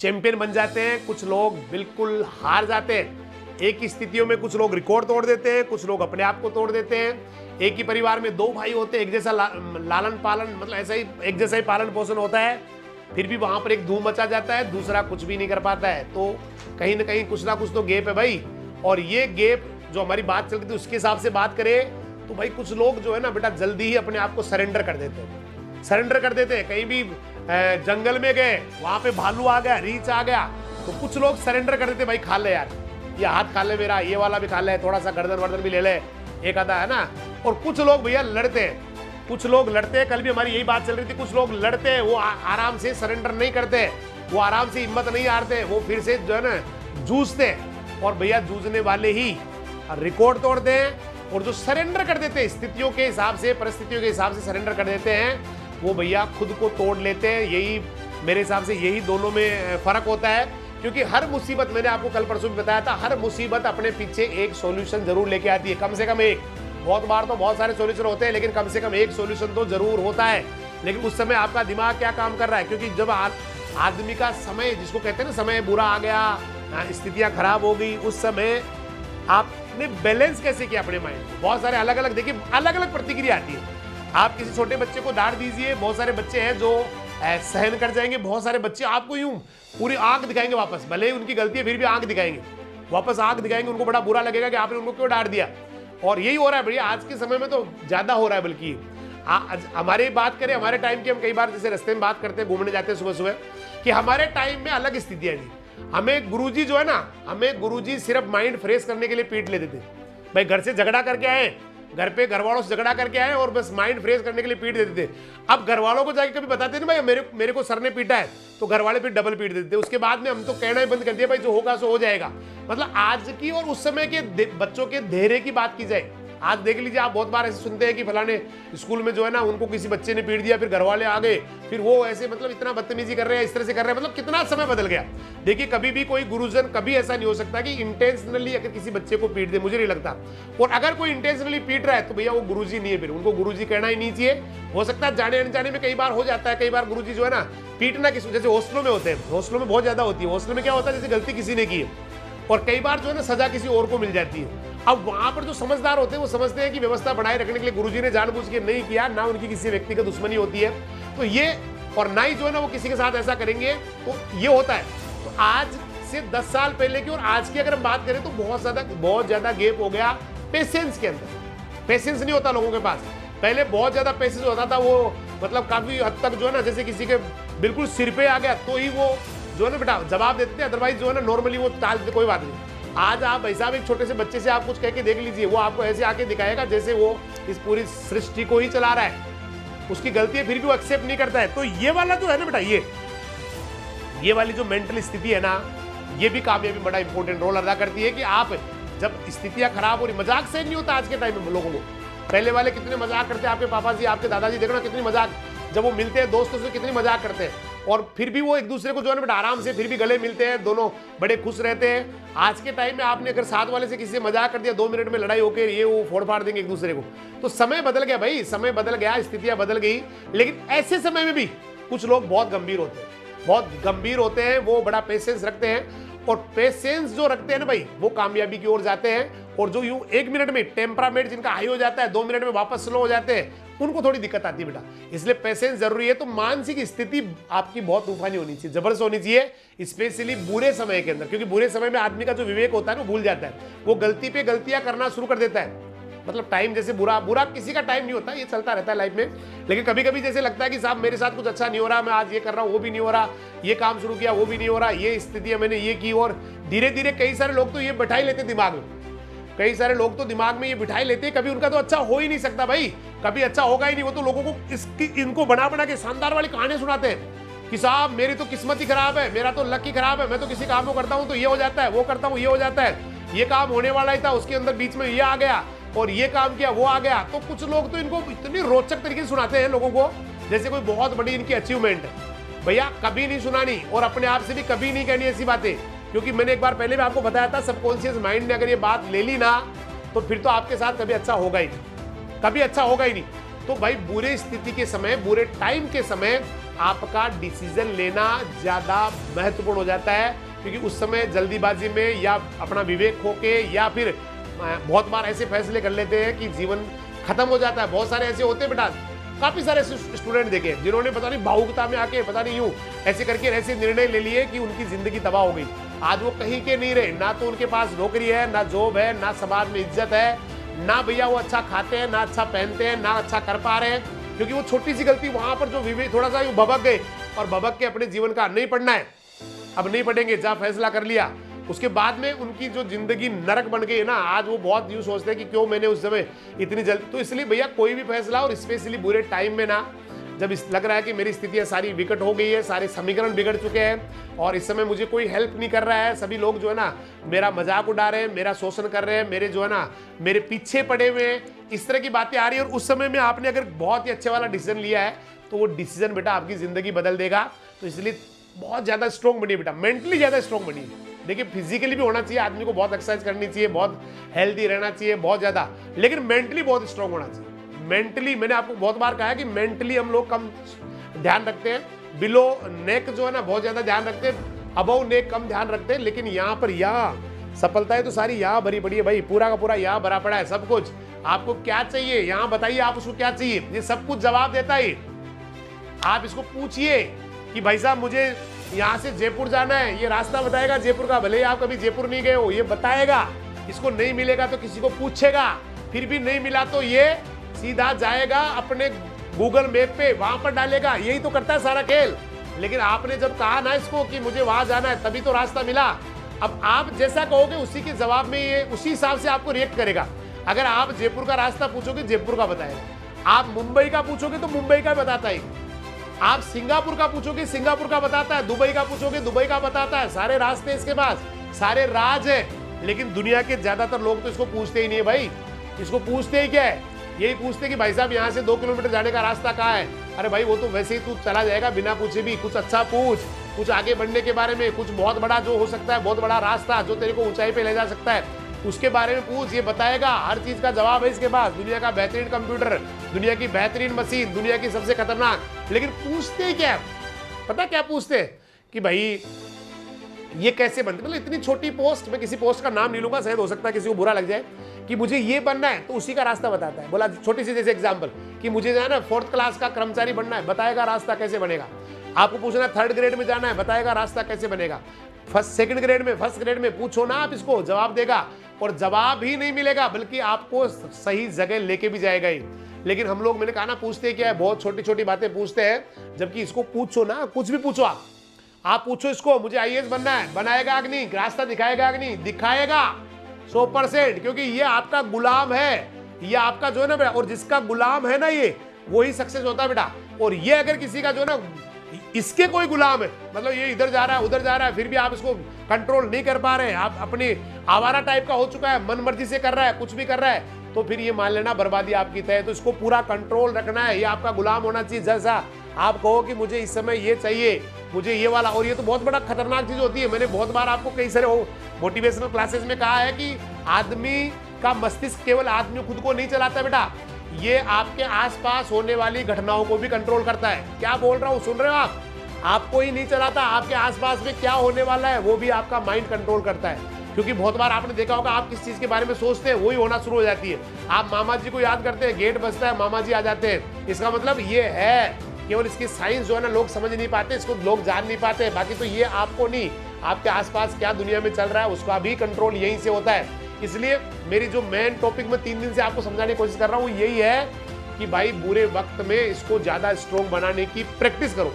Champion बन जाते हैं, कुछ लोग बिल्कुल हार जाते हैं। एक ही स्थितियों में कुछ लोग रिकॉर्ड तोड़ देते हैं, कुछ लोग अपने आप को तोड़ देते हैं। एक ही परिवार में 2 भाई होते हैं, एक जैसा लालन पालन, मतलब ऐसा ही एक जैसा ही पालन पोषण होता है, फिर भी वहां पर एक धूम मचा जाता है, दूसरा कुछ भी नहीं कर पाता है। तो कहीं ना कहीं कुछ ना कुछ तो गैप है भाई। और ये गैप जो हमारी बात चल रही थी उसके हिसाब से बात करें तो भाई कुछ लोग जो है ना बेटा जल्दी ही अपने आप को सरेंडर कर देते हैं, सरेंडर कर देते हैं। कहीं भी जंगल में गए, वहां पे भालू आ गया, रीछ आ गया, तो कुछ लोग सरेंडर कर देते, भाई खा ले यार, ये हाथ खा ले मेरा, ये वाला भी खा ले, थोड़ा सा गर्दन वर्दन भी ले ले, एक आधा, है ना। और कुछ लोग भैया लड़ते हैं, कुछ लोग लड़ते हैं। कल भी हमारी यही बात चल रही थी, कुछ लोग लड़ते हैं, वो आराम से सरेंडर नहीं करते, वो आराम से हिम्मत नहीं हारते, वो फिर से जो है ना जूझते हैं। और भैया जूझने वाले ही रिकॉर्ड तोड़ते हैं, और जो सरेंडर कर देते हैं स्थितियों के हिसाब से, परिस्थितियों के हिसाब से सरेंडर कर देते हैं, वो भैया खुद को तोड़ लेते हैं। यही मेरे हिसाब से यही दोनों में फर्क होता है। क्योंकि हर मुसीबत, मैंने आपको कल परसों भी बताया था, हर मुसीबत अपने पीछे एक सॉल्यूशन जरूर लेके आती है, कम से कम एक। बहुत बार तो बहुत सारे सॉल्यूशन होते हैं, लेकिन कम से कम एक सॉल्यूशन तो जरूर होता है। लेकिन उस समय आपका दिमाग क्या काम कर रहा है, क्योंकि जब आदमी का समय, जिसको कहते हैं ना समय बुरा आ गया, स्थितियां खराब हो गई, उस समय आपने बैलेंस कैसे किया अपने माइंड को। बहुत सारे अलग अलग, देखिए अलग अलग प्रतिक्रिया आती है। आप किसी छोटे बच्चे को डांट दीजिए, बहुत सारे बच्चे हैं जो सहन कर जाएंगे, बहुत सारे बच्चे आपको यूं पूरी आंख दिखाएंगे वापस, भले ही उनकी गलती है फिर भी आंख दिखाएंगे, वापस आंख दिखाएंगे, उनको बड़ा बुरा लगेगा कि आपने उनको क्यों डांट दिया। और यही हो रहा है भैया आज के समय में, तो ज्यादा हो रहा है। बल्कि हमारी बात करें, हमारे टाइम की, हम कई बार जैसे रास्ते में बात करते हैं, घूमने जाते हैं सुबह सुबह, कि हमारे टाइम में अलग स्थितियां थी। हमें गुरुजी जो है ना, हमें गुरुजी सिर्फ माइंड फ्रेश करने के लिए पीट लेते थे। भाई घर से झगड़ा करके आए, घर पे घर वालों से झगड़ा करके आए और बस माइंड फ्रेश करने के लिए पीट देते थे। अब घर वालों को जाके कभी बताते नहीं भाई मेरे को सर ने पीटा है, तो घर वाले फिर डबल पीट देते थे। उसके बाद में हम तो कहना ही बंद कर दिया, भाई जो होगा सो हो जाएगा। मतलब आज की और उस समय के बच्चों के धैर्य की बात की जाए, आज देख लीजिए, आप बहुत बार ऐसे सुनते हैं कि फलाने स्कूल में जो है ना उनको किसी बच्चे ने पीट दिया, फिर घर वाले आ गए, फिर वो ऐसे मतलब इतना बदतमीजी कर रहे हैं, इस तरह से कर रहे हैं। मतलब कितना समय बदल गया। देखिए कभी भी कोई गुरुजन कभी ऐसा नहीं हो सकता कि इंटेंशनली अगर किसी बच्चे को पीट दे, मुझे नहीं लगता। और अगर कोई इंटेंशनली पीट रहा है तो भैया वो गुरुजी नहीं है, फिर उनको गुरुजी कहना ही नहीं चाहिए। हो सकता है जाने अनजाने में कई बार हो जाता है, कई बार गुरुजी जो है ना पीटना किसी, जैसे हॉस्टलों में होते हैं, हॉस्टलों में बहुत ज्यादा होती है। हॉस्टल में क्या होता है, जैसे गलती किसी ने की है और कई बार जो है ना सजा किसी और को मिल जाती है। अब वहां पर जो समझदार होते हैं वो समझते हैं कि व्यवस्था बनाए रखने के लिए गुरुजी ने जानबूझ के नहीं किया, ना उनकी किसी व्यक्ति का दुश्मनी होती है, तो ये, और ना ही जो है ना वो किसी के साथ ऐसा करेंगे, तो ये होता है। तो आज से 10 साल पहले की और आज की अगर हम बात करें तो बहुत ज्यादा गैप हो गया पेशेंस के अंदर। पेशेंस नहीं होता लोगों के पास। पहले बहुत ज्यादा पेशेंस होता था, वो मतलब काफी हद तक जो है ना, जैसे किसी के बिल्कुल सिर पे आ गया तो ही वो जो है ना बेटा जवाब देते थे, अदरवाइज जो है ना नॉर्मली वो टाल देते, कोई बात नहीं। आज आप भाई साहब एक छोटे से बच्चे से आप कुछ कह के देख लीजिए, वो आपको ऐसे आके दिखाएगा जैसे वो इस पूरी सृष्टि को ही चला रहा है। उसकी गलती है फिर भी वो एक्सेप्ट नहीं करता है। तो ये वाला जो है ना बेटा, ये वाली जो मेंटल स्थिति है ना, ये भी कामयाबी बड़ा इंपॉर्टेंट रोल अदा करती है। कि आप जब स्थितियां खराब हो रही, मजाक से नहीं होता आज के टाइम में लोगों को। पहले वाले कितने मजाक करते हैं, आपके पापा जी, आपके दादाजी, देखो ना कितनी मजाक, जब वो मिलते हैं दोस्तों से कितनी मजाक करते हैं, और फिर भी वो एक दूसरे को जो है ना बेटा आराम से फिर भी गले मिलते हैं, दोनों बड़े खुश रहते हैं। आज के टाइम में आपने अगर साथ वाले से किसी से मजाक कर दिया, 2 मिनट में लड़ाई होकर ये वो फोड़ फाड़ देंगे एक दूसरे को। तो समय बदल गया भाई, समय बदल गया, स्थितियां बदल गई। लेकिन ऐसे समय में भी कुछ लोग बहुत गंभीर होते हैं, बहुत गंभीर होते हैं, वो बड़ा पेशेंस रखते हैं। और पेशेंस जो रखते हैं ना भाई, वो कामयाबी की ओर जाते हैं। और जो यूं 1 मिनट में टेम्परामेंट जिनका हाई हो जाता है, 2 मिनट में वापस स्लो हो जाते हैं, उनको थोड़ी दिक्कत आती है बेटा। इसलिए पेशेंस जरूरी है। तो मानसिक स्थिति आपकी बहुत तूफानी होनी चाहिए, जबरदस्त होनी चाहिए, स्पेशली बुरे समय के अंदर। क्योंकि बुरे समय में आदमी का जो विवेक होता है वो भूल जाता है, वो गलती पे गलतियां करना शुरू कर देता है। मतलब टाइम जैसे बुरा किसी का टाइम नहीं होता, ये चलता रहता है लाइफ में। लेकिन कभी कभी जैसे लगता है कि साहब मेरे साथ कुछ अच्छा नहीं हो रहा, मैं आज ये कर रहा हूँ वो भी नहीं हो रहा, ये काम शुरू किया वो भी नहीं हो रहा, ये स्थिति मैंने ये की। और धीरे धीरे कई सारे लोग तो ये बैठा ही लेते दिमाग में, कई सारे लोग तो दिमाग में ये बिठाई लेते हैं, कभी उनका तो अच्छा हो ही नहीं सकता भाई, कभी अच्छा होगा ही नहीं। वो तो लोगों को इनको बना बना के शानदार वाली कहानियां सुनाते हैं कि साहब मेरी तो किस्मत ही खराब है, मेरा तो लक ही खराब है, मैं तो किसी काम को करता हूं तो ये हो जाता है, वो करता हूं ये हो जाता है, ये काम होने वाला ही था उसके अंदर बीच में ये आ गया और ये काम किया वो आ गया। तो कुछ लोग तो इनको इतनी रोचक तरीके से सुनाते हैं लोगों को जैसे कोई बहुत बड़ी इनकी अचीवमेंट है। भैया कभी नहीं सुनानी और अपने आप से भी कभी नहीं कहनी ऐसी बातें, क्योंकि मैंने एक बार पहले भी आपको बताया था, सबकॉन्शियस माइंड ने अगर ये बात ले ली ना तो फिर तो आपके साथ कभी अच्छा होगा ही नहीं, कभी अच्छा होगा ही नहीं। तो भाई बुरे स्थिति के समय, बुरे टाइम के समय आपका डिसीजन लेना ज़्यादा महत्वपूर्ण हो जाता है, क्योंकि उस समय जल्दीबाजी में या अपना विवेक खो के या फिर बहुत बार ऐसे फैसले कर लेते हैं कि जीवन खत्म हो जाता है। बहुत सारे ऐसे होते हैं बेटा, काफ़ी सारे स्टूडेंट देखे जिन्होंने पता नहीं भावुकता में आके पता नहीं यूँ ऐसे करके ऐसे निर्णय ले लिए कि उनकी ज़िंदगी तबाह हो गई। आज वो कहीं के नहीं रहे, ना तो उनके पास नौकरी है, ना जॉब है, ना समाज में इज्जत है, ना भैया वो अच्छा खाते हैं, ना अच्छा पहनते हैं, ना अच्छा कर पा रहे हैं, क्योंकि वो छोटी सी गलती वहाँ पर जो विवेक थोड़ा सा यूँ भबक गए और भबक के अपने जीवन का नहीं पढ़ना है, अब नहीं पढ़ेंगे, जहाँ फैसला कर लिया, उसके बाद में उनकी जो जिंदगी नरक बन गई है ना। आज वो बहुत यूँ सोचते हैं कि क्यों मैंने उस समय इतनी जल्दी। तो इसलिए भैया कोई भी फैसला, और स्पेशली बुरे टाइम में ना, जब लग रहा है कि मेरी स्थितियाँ सारी विकट हो गई है, सारे समीकरण बिगड़ चुके हैं और इस समय मुझे कोई हेल्प नहीं कर रहा है, सभी लोग जो है ना मेरा मजाक उड़ा रहे हैं, मेरा शोषण कर रहे हैं, मेरे जो है ना मेरे पीछे पड़े हुए हैं, इस तरह की बातें आ रही है। और उस समय में आपने अगर बहुत ही अच्छे वाला डिसीजन लिया है तो वो डिसीजन बेटा आपकी जिंदगी बदल देगा। तो इसलिए बहुत ज़्यादा स्ट्रॉन्ग बनिए बेटा, मेंटली ज़्यादा स्ट्रॉन्ग बनिए। देखिए फिजिकली भी होना चाहिए, आदमी को बहुत एक्सरसाइज करनी चाहिए, बहुत हेल्दी रहना चाहिए, बहुत ज़्यादा, लेकिन मेंटली बहुत स्ट्रॉन्ग होना चाहिए। मेंटली मैंने आपको बहुत बार कहा है कि मेंटली हम लोग कम ध्यान रखते हैं, बिलो नेक जो है ना बहुत ज़्यादा ध्यान रखते हैं, अबव नेक कम ध्यान रखते हैं, लेकिन यहाँ पर यहाँ सफलता है तो सारी यहाँ भरी पड़ी है भाई, पूरा का पूरा यहाँ भरा पड़ा है सब कुछ। आपको क्या चाहिए यहाँ बताइए, आप उसको क्या चाहिए, ये सब कुछ जवाब देता है। आप इसको पूछिए कि भाई साहब मुझे यहाँ से जयपुर जाना है, ये रास्ता बताएगा जयपुर का, भले ही आप कभी जयपुर नहीं गए हो, ये बताएगा। इसको नहीं मिलेगा तो किसी को पूछेगा, फिर भी नहीं मिला तो ये सीधा जाएगा अपने गूगल मैप पे, वहां पर डालेगा। यही तो करता है सारा खेल। लेकिन आपने जब कहा ना इसको कि मुझे वहां जाना है, तभी तो रास्ता मिला। अब आप जैसा कहोगे उसी के जवाब में ये उसी हिसाब से आपको रिएक्ट करेगा। अगर आप जयपुर का रास्ता पूछोगे जयपुर का बताएगा, आप मुंबई का पूछोगे तो मुंबई का बताता है, आप सिंगापुर का पूछोगे सिंगापुर का बताता है, दुबई का पूछोगे दुबई का बताता है। सारे रास्ते इसके पास, सारे राज है। लेकिन दुनिया के ज्यादातर लोग तो इसको पूछते ही नहीं है भाई। इसको पूछते ही क्या है, यही पूछते कि भाई साहब यहाँ से 2 किलोमीटर जाने का रास्ता कहाँ है। अरे भाई वो तो वैसे ही तू चला जाएगा बिना पूछे भी। कुछ अच्छा पूछ, कुछ आगे बढ़ने के बारे में, कुछ बहुत बड़ा जो हो सकता है, बहुत बड़ा रास्ता जो तेरे को ऊंचाई पे ले जा सकता है, उसके बारे में पूछ, ये बताएगा। हर चीज का जवाब है इसके पास। दुनिया का बेहतरीन कंप्यूटर, दुनिया की बेहतरीन मशीन, दुनिया की सबसे खतरनाक। लेकिन पूछते क्या, पता क्या पूछते कि भाई ये कैसे बनते, मतलब इतनी छोटी पोस्ट, मैं किसी पोस्ट का नाम नहीं लूंगा, शायद हो सकता है किसी को बुरा लग जाए, कि मुझे ये बनना है तो उसी का रास्ता बताता है। बोला छोटी सी जैसे एग्जांपल कि मुझे जो है ना 4th क्लास का कर्मचारी बनना है, बताएगा रास्ता कैसे बनेगा। आपको पूछना है 3rd ग्रेड में जाना है, बताएगा रास्ता कैसे बनेगा। 2nd ग्रेड में, 1st ग्रेड में पूछो ना आप इसको, जवाब देगा। और जवाब ही नहीं मिलेगा बल्कि आपको सही जगह लेके भी जाएगा ही। लेकिन हम लोग, मैंने कहा ना, पूछते क्या है, बहुत छोटी छोटी बातें पूछते हैं, जबकि इसको पूछो ना, कुछ भी पूछो आप पूछो इसको, मुझे IAS बनना है, बनाएगा अग्नि, रास्ता दिखाएगा अग्नि, दिखाएगा 100%, क्योंकि ये आपका गुलाम है, ये आपका जो है ना बेटा, और जिसका गुलाम है ना ये, वही सक्सेस होता है बेटा। और ये अगर किसी का जो है ना, इसके कोई गुलाम है, मतलब ये इधर जा रहा है उधर जा रहा है, फिर भी आप इसको कंट्रोल नहीं कर पा रहे, आप अपनी आवारा टाइप का हो चुका है, मन मर्जी से कर रहा है, कुछ भी कर रहा है, तो फिर ये मान लेना बर्बादी आपकी तय है। तो इसको पूरा कंट्रोल रखना है, ये आपका गुलाम होना चाहिए। जैसा आप कहो कि मुझे इस समय ये चाहिए, मुझे ये वाला, और ये तो बहुत बड़ा खतरनाक चीज होती है। मैंने बहुत बार आपको कई सारे मोटिवेशनल क्लासेस में कहा है कि आदमी का मस्तिष्क केवल आदमी खुद को नहीं चलाता बेटा, ये आपके आसपास होने वाली घटनाओं को भी कंट्रोल करता है। क्या बोल रहा हूँ, सुन रहे हो आप? आपको ही नहीं चलाता, आपके आसपास में क्या होने वाला है वो भी आपका माइंड कंट्रोल करता है। क्योंकि बहुत बार आपने देखा होगा, आप किस चीज के बारे में सोचते हैं वही होना शुरू हो जाती है। आप मामा जी को याद करते हैं, गेट बजता है, मामा जी आ जाते हैं। इसका मतलब ये है, केवल इसकी साइंस जो है ना लोग समझ नहीं पाते, इसको लोग जान नहीं पाते। बाकी तो ये आपको नहीं, आपके आसपास क्या दुनिया में चल रहा है उसका भी कंट्रोल यहीं से होता है। इसलिए मेरी जो मेन टॉपिक में 3 दिन से आपको समझाने की कोशिश कर रहा हूँ यही है कि भाई बुरे वक्त में इसको ज्यादा स्ट्रॉन्ग बनाने की प्रैक्टिस करो।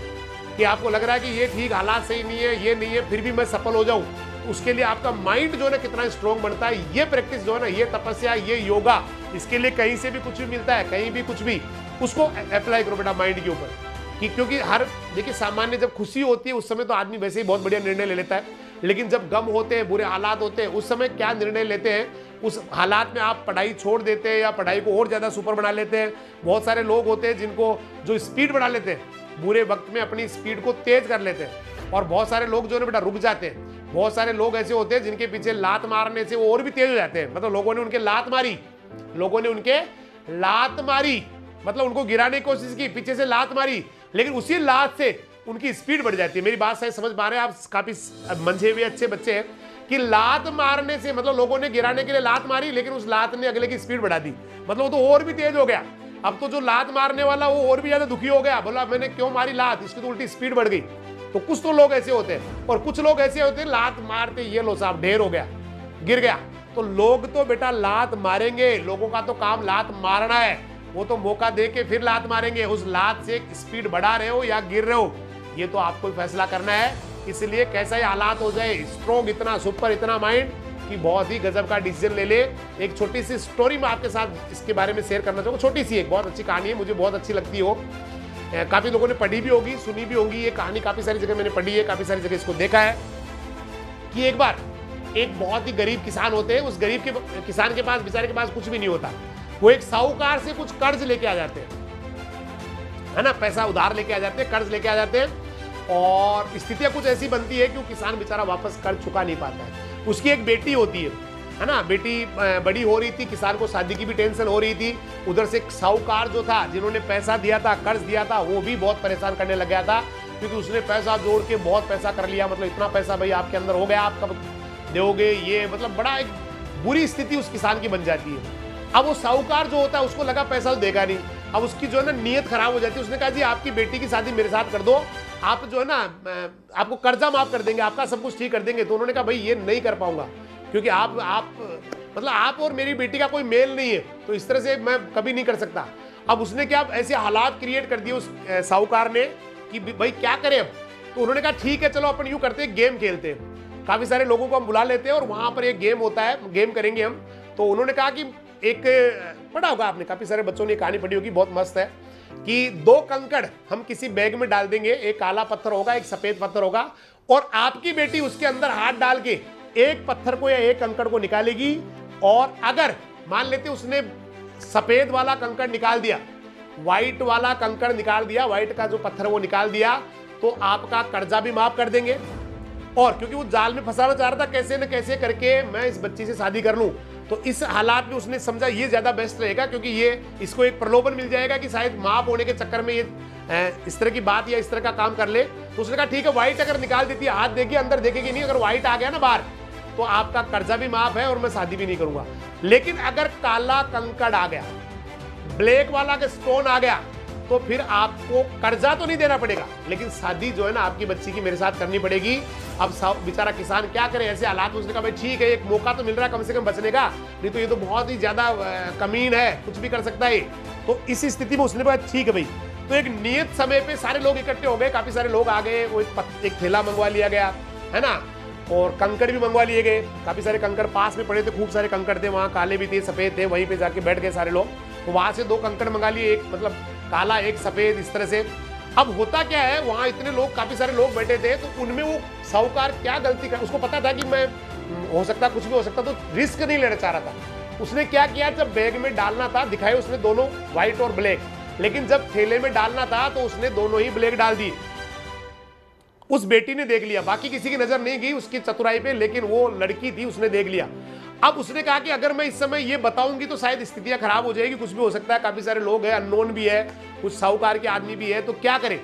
कि आपको लग रहा है कि ये ठीक हालात सही नहीं है, ये नहीं है, फिर भी मैं सफल हो जाऊं, उसके लिए आपका माइंड जो है ना कितना स्ट्रॉन्ग बनता है, ये प्रैक्टिस जो है ना, ये तपस्या, ये योगा, इसके लिए कहीं से भी कुछ भी मिलता है, कहीं भी कुछ भी, उसको अप्लाई करो बेटा माइंड के ऊपर। क्योंकि हर, देखिए सामान्य जब खुशी होती है उस समय तो आदमी वैसे ही बहुत बढ़िया निर्णय ले लेता है, लेकिन जब गम होते हैं, बुरे हालात होते हैं, उस समय क्या निर्णय लेते हैं, उस हालात में आप पढ़ाई छोड़ देते हैं या पढ़ाई को और ज़्यादा सुपर बना लेते हैं। बहुत सारे लोग होते हैं जिनको जो स्पीड बढ़ा लेते हैं, बुरे वक्त में अपनी स्पीड को तेज कर लेते हैं, और बहुत सारे लोग जो है बेटा रुक जाते हैं। बहुत सारे लोग ऐसे होते हैं जिनके पीछे लात मारने से वो और भी तेज हो जाते हैं, मतलब लोगों ने उनके लात मारी, लोगों ने उनके लात मारी, मतलब उनको गिराने की कोशिश की, पीछे से लात मारी, लेकिन उसी लात से उनकी स्पीड बढ़ जाती है। मेरी बात सही समझ पा रहे हैं आप? काफी मंझे हुए अच्छे बच्चे हैं कि लात मारने से मतलब लोगों ने गिराने के लिए लात मारी, लेकिन उस लात ने अगले की स्पीड बढ़ा दी, मतलब वो तो और भी तेज हो गया। अब तो जो लात मारने वाला वो और भी ज्यादा दुखी हो गया, बोला मैंने क्यों मारी लात, इसकी तो उल्टी स्पीड बढ़ गई। तो कुछ तो लोग ऐसे होते हैं, और कुछ लोग ऐसे होते हैं लात मारते ये लो साहब ढेर हो गया, गिर गया। तो लोग तो बेटा लात मारेंगे, लोगों का तो काम लात मारना है, वो तो मौका दे के फिर लात मारेंगे। उस लात से स्पीड बढ़ा रहे हो या गिर रहे हो, ये तो आपको फैसला करना है। इसलिए कैसा ही हालात हो जाए, स्ट्रॉन्ग इतना, सुपर इतना माइंड कि बहुत ही गजब का डिसीजन ले ले। एक छोटी सी स्टोरी मैं आपके साथ इसके बारे में शेयर करना चाहूँगा, छोटी सी, एक बहुत अच्छी कहानी है, मुझे बहुत अच्छी लगती हो, काफी लोगों ने पढ़ी भी होगी, सुनी भी होगी। ये कहानी काफी सारी जगह मैंने पढ़ी है, काफी सारी जगह इसको देखा है कि एक बार एक बहुत ही गरीब किसान होते हैं, उस गरीब के किसान के पास, बेचारे के पास कुछ भी नहीं होता। वो एक साहूकार से कुछ कर्ज लेके आ जाते हैं, है ना, पैसा उधार लेके आ जाते हैं, कर्ज लेके आ जाते हैं, और स्थितियां कुछ ऐसी बनती है कि वो किसान बेचारा वापस कर्ज चुका नहीं पाता है। उसकी एक बेटी होती है ना, बेटी बड़ी हो रही थी, किसान को शादी की भी टेंशन हो रही थी। उधर से साहूकार जो था, जिन्होंने पैसा दिया था, कर्ज दिया था, वो भी बहुत परेशान करने लग गया था, क्योंकि उसने पैसा जोड़ के बहुत पैसा कर लिया, मतलब इतना पैसा भाई आपके अंदर हो गया, आप कब दोगे, ये मतलब बड़ा एक बुरी स्थिति उस किसान की बन जाती है। अब वो साहूकार जो होता है उसको लगा पैसा तो देगा नहीं, अब उसकी जो है ना नीयत खराब हो जाती है। उसने कहा जी आपकी बेटी की शादी मेरे साथ कर दो, आप जो है ना आपको कर्जा माफ कर देंगे, आपका सब कुछ ठीक कर देंगे। तो उन्होंने कहा भाई ये नहीं कर पाऊंगा, क्योंकि आप मतलब आप और मेरी बेटी का कोई मेल नहीं है, तो इस तरह से मैं कभी नहीं कर सकता। अब उसने क्या ऐसे हालात क्रिएट कर दिए उस साहूकार ने कि भाई क्या करें अब। तो उन्होंने कहा ठीक है चलो अपन यूं करते हैं, गेम खेलते हैं, काफी सारे लोगों को हम बुला लेते हैं और वहां पर एक गेम होता है, गेम करेंगे हम। तो उन्होंने कहा कि एक पढ़ा होगा आपने, काफी सारे बच्चों ने कहानी पढ़ी होगी, बहुत मस्त है, कि 2 कंकड़ हम किसी बैग में डाल देंगे, एक काला पत्थर होगा, एक सफेद पत्थर होगा, और आपकी बेटी उसके अंदर हाथ डाल के एक पत्थर को या एक कंकड़ को निकालेगी, और अगर मान लेते उसने सफेद वाला कंकड़ निकाल दिया, व्हाइट वाला कंकड़ निकाल दिया, व्हाइट का जो पत्थर वो निकाल दिया, तो आपका कर्जा भी माफ कर देंगे। और क्योंकि वो जाल में फंसाना चाह रहा था, कैसे न कैसे करके मैं इस बच्ची से शादी कर लूं, तो इस हालात में उसने समझा ये ज्यादा बेस्ट रहेगा, क्योंकि ये इसको एक प्रलोभन मिल जाएगा कि शायद माफ होने के चक्कर में ये इस तरह की बात या इस तरह का काम कर ले। तो उसने कहा ठीक है, व्हाइट अगर निकाल देती है, हाथ देगी, अंदर देखेगी नहीं, अगर व्हाइट आ गया ना बाहर, तो आपका कर्जा भी माफ है और मैं शादी भी नहीं करूंगा। लेकिन अगर काला कंकड़ आ गया, ब्लैक वाला का स्टोन आ गया, तो फिर आपको कर्जा तो नहीं देना पड़ेगा, लेकिन शादी जो है ना आपकी बच्ची की मेरे साथ करनी पड़ेगी। अब बेचारा किसान क्या करे ऐसे हालात में। उसने कहा भाई ठीक है, एक मौका तो मिल रहा है कम से कम बचने का, नहीं तो ये तो बहुत ही ज्यादा कमीन है, कुछ भी कर सकता है। तो इस स्थिति में उसने कहा ठीक है भाई। तो एक नियत समय पे सारे लोग इकट्ठे हो गए, काफी सारे लोग आ गए, वो एक थैला मंगवा लिया गया, है ना, और कंकड़ भी मंगवा लिए गए। काफी सारे कंकड़ पास में पड़े थे, खूब सारे कंकड़ थे वहां, काले भी थे, सफेद थे, वहीं पे जाके बैठ गए सारे लोग। तो वहां से 2 कंकड़ मंगा लिए, एक मतलब काला एक सफेद, इस तरह से। अब होता क्या है, वहां इतने लोग, काफी सारे लोग बैठे थे, तो उनमें वो साहूकार क्या गलती कर, उसको पता था कि मैं हो सकता कुछ भी हो सकता, तो रिस्क नहीं लेना चाह रहा था। उसने क्या किया, जब बैग में डालना था दिखाए उसने दोनों व्हाइट और ब्लैक, लेकिन जब थैले में डालना था तो उसने दोनों ही ब्लैक डाल दिए। उस बेटी ने देख लिया, बाकी किसी की नजर नहीं गई उसकी चतुराई पे, लेकिन वो लड़की थी, उसने देख लिया। अब उसने कहा कि अगर मैं इस समय ये बताऊंगी तो शायद स्थितियां खराब हो जाएगी, कुछ भी हो सकता है, काफी सारे लोग हैं, अननोन भी है, कुछ साहूकार के आदमी भी है, तो क्या करें।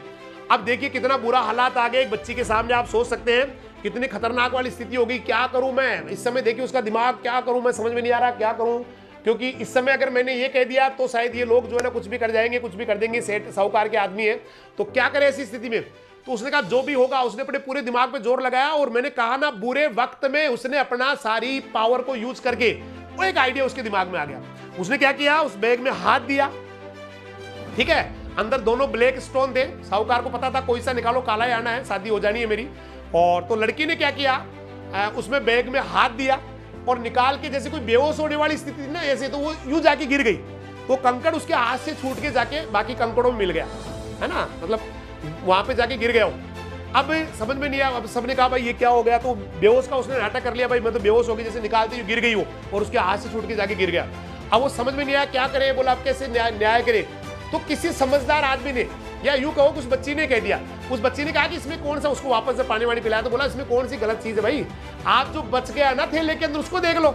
अब देखिए कितना बुरा हालात आ गए एक बच्ची के सामने, आप सोच सकते हैं कितनी खतरनाक वाली स्थिति होगी। क्या करूं मैं इस समय, देखिए उसका दिमाग, क्या करूं मैं, समझ में नहीं आ रहा क्या करूं, क्योंकि इस समय अगर मैंने ये कह दिया तो शायद ये लोग जो है ना कुछ भी कर जाएंगे, कुछ भी कर देंगे, सेठ साहूकार के आदमी है, तो क्या करें ऐसी स्थिति में। तो उसने कहा जो भी होगा, उसने अपने पूरे दिमाग पे जोर लगाया, और मैंने कहा ना बुरे वक्त में उसने अपना सारी पावर को यूज करके वो एक आइडिया उसके दिमाग में आ गया। उसने क्या किया, उस बैग में हाथ दिया, ठीक है, अंदर दोनों ब्लैक स्टोन थे, साहूकार को पता था कोई सा निकालो, काला ही आना है, शादी हो जानी है मेरी। और तो लड़की ने क्या किया, उसमें बैग में हाथ दिया और निकाल के, जैसे कोई बेहोश होने वाली स्थिति थी ना ऐसे, तो वो यूं जाके गिर गई, तो कंकड़ उसके हाथ से छूट के जाके बाकी कंकड़ों में मिल गया, है ना, मतलब वहां पे जाके गिर गया हो। अब समझ में नहीं आया, अब सबने कहा भाई ये क्या हो गया, तो बेहोश का उसने नाटक कर लिया, भाई मैं तो बेहोश हो गई, जैसे निकालते ही गिर गई हो, और उसके हाथ से छूट के जाके गिर गया। अब वो समझ में नहीं आया क्या करे, बोला अब कैसे न्याय करे। तो किसी समझदार आदमी ने, या यूं कहो उस बच्ची ने कह दिया, उस बच्ची ने कहा कि इसमें कौन सा, उसको वापस से पानी वानी पिलाया, तो बोला इसमें कौन सी गलत चीज है भाई, आप जो बच गया ना थैले के अंदर उसको देख लो,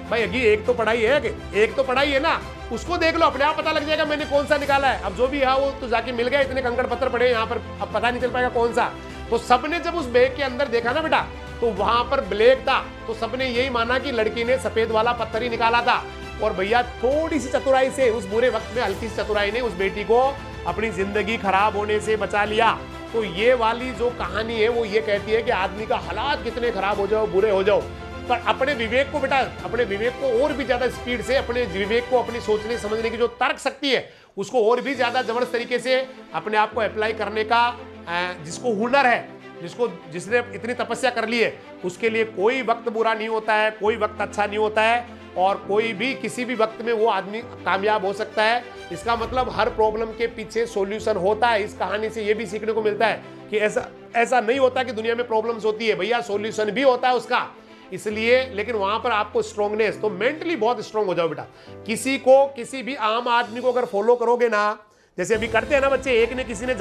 भाई अगी एक तो पढ़ाई है कि एक तो पढ़ाई है ना, उसको देख लो, अपने आप पता लग जाएगा मैंने कौन सा निकाला है। अब जो भी है वो तो जाके मिल गया, इतने कंकड़ पत्थर पड़े यहाँ पर, अब पता नहीं चल पाएगा कौन सा। तो सबने जब उस बैग के अंदर देखा ना बेटा, तो वहां पर ब्लैक था, तो सबने यही माना कि लड़की ने सफेद वाला पत्थर ही निकाला था। और भैया थोड़ी सी चतुराई से, उस बुरे वक्त में हल्की सी चतुराई ने उस बेटी को अपनी जिंदगी खराब होने से बचा लिया। तो ये वाली जो कहानी है वो ये कहती है कि आदमी का हालात कितने खराब हो जाओ, बुरे हो जाओ, पर अपने विवेक को बेटा, अपने विवेक को और भी ज्यादा स्पीड से, अपने विवेक को, अपनी सोचने समझने की जो तर्क शक्ति है उसको और भी ज्यादा जबरदस्त तरीके से अपने आप को अप्लाई करने का जिसको हुनर है, जिसने इतनी तपस्या कर ली है, उसके लिए कोई वक्त बुरा नहीं होता है, कोई वक्त अच्छा नहीं होता है, और कोई भी किसी भी वक्त में वो आदमी कामयाब हो सकता है। इसका मतलब हर प्रॉब्लम के पीछे सॉल्यूशन होता है। इस कहानी से ये भी सीखने को मिलता है कि ऐसा नहीं होता कि दुनिया में प्रॉब्लम्स होती है, भैया सॉल्यूशन भी होता है उसका। इसलिए लेकिन वहां पर आपको स्ट्रांगनेस, तो मेंटली बहुत स्ट्रांग हो जाओ बेटा। किसी भी आम आदमी को अगर फॉलो करोगे ना, जैसे अभी करते हैं ना बच्चे, किसी ने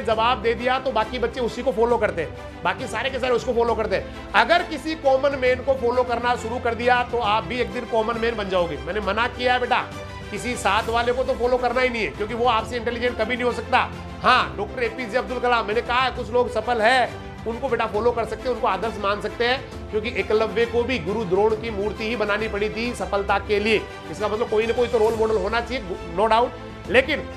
जवाब दे दिया तो बाकी बच्चे उसी को फॉलो करते हैं, बाकी सारे के सारे उसको फॉलो करते हैं। अगर किसी कॉमन मैन को फॉलो करना शुरू कर दिया तो आप भी एक दिन कॉमन मैन बन जाओगे। मैंने मना किया है बेटा, किसी साथ वाले को तो फॉलो करना ही नहीं है, क्योंकि वो आपसे इंटेलिजेंट कभी नहीं हो सकता। हाँ, डॉक्टर APJ अब्दुल कलाम, मैंने कहा है कुछ लोग सफल है, उनको बेटा फॉलो कर सकते हैं, उनको आदर्श मान सकते हैं, क्योंकि एकलव्य को भी गुरु द्रोण की मूर्ति ही बनानी पड़ी थी सफलता के लिए। इसका मतलब कोई ना कोई तो रोल मॉडल होना चाहिए, नो डाउट। लेकिन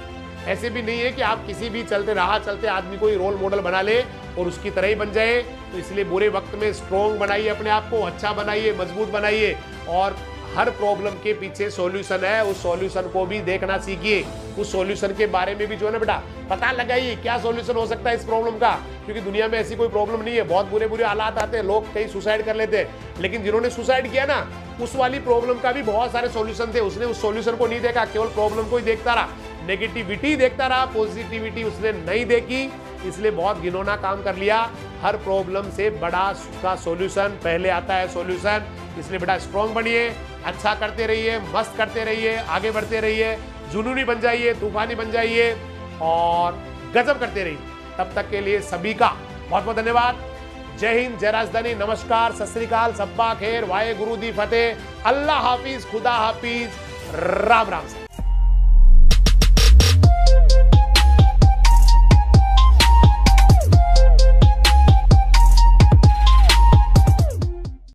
ऐसे भी नहीं है कि आप किसी भी चलते आदमी को ही रोल मॉडल बना ले और उसकी तरह ही बन जाए। तो इसलिए बुरे वक्त में स्ट्रॉन्ग बनाइए, अपने आप को अच्छा बनाइए, मजबूत बनाइए, और हर प्रॉब्लम के पीछे सॉल्यूशन है, उस सॉल्यूशन को भी देखना सीखिए। उस सॉल्यूशन के बारे में भी जो है ना बेटा पता लगाइए क्या सॉल्यूशन हो सकता है इस प्रॉब्लम का, क्योंकि दुनिया में ऐसी कोई प्रॉब्लम नहीं है। बहुत बुरे बुरे हालात आते हैं, लोग कई सुसाइड कर लेते हैं, लेकिन जिन्होंने सुसाइड किया ना, उस वाली प्रॉब्लम का भी बहुत सारे सॉल्यूशन थे। उसने उस सॉल्यूशन को नहीं देखा, केवल प्रॉब्लम को ही देखता रहा, नेगेटिविटी देखता रहा, पॉजिटिविटी उसने नहीं देखी, इसलिए बहुत घिनौना काम कर लिया। हर प्रॉब्लम से बड़ा का सॉल्यूशन पहले आता है सॉल्यूशन। इसलिए बेटा स्ट्रॉन्ग बनिए, अच्छा करते रहिए, मस्त करते रहिए, आगे बढ़ते रहिए, जुनूनी बन जाइए, तूफानी बन जाइए और गजब करते रहिए। तब तक के लिए सभी का बहुत बहुत धन्यवाद। जय हिंद, जय राजधानी, नमस्कार, सत श्री अकाल, सब्बा खैर, वाहे गुरु दी फतेह, अल्लाह हाफिज, खुदा हाफिज, राम राम।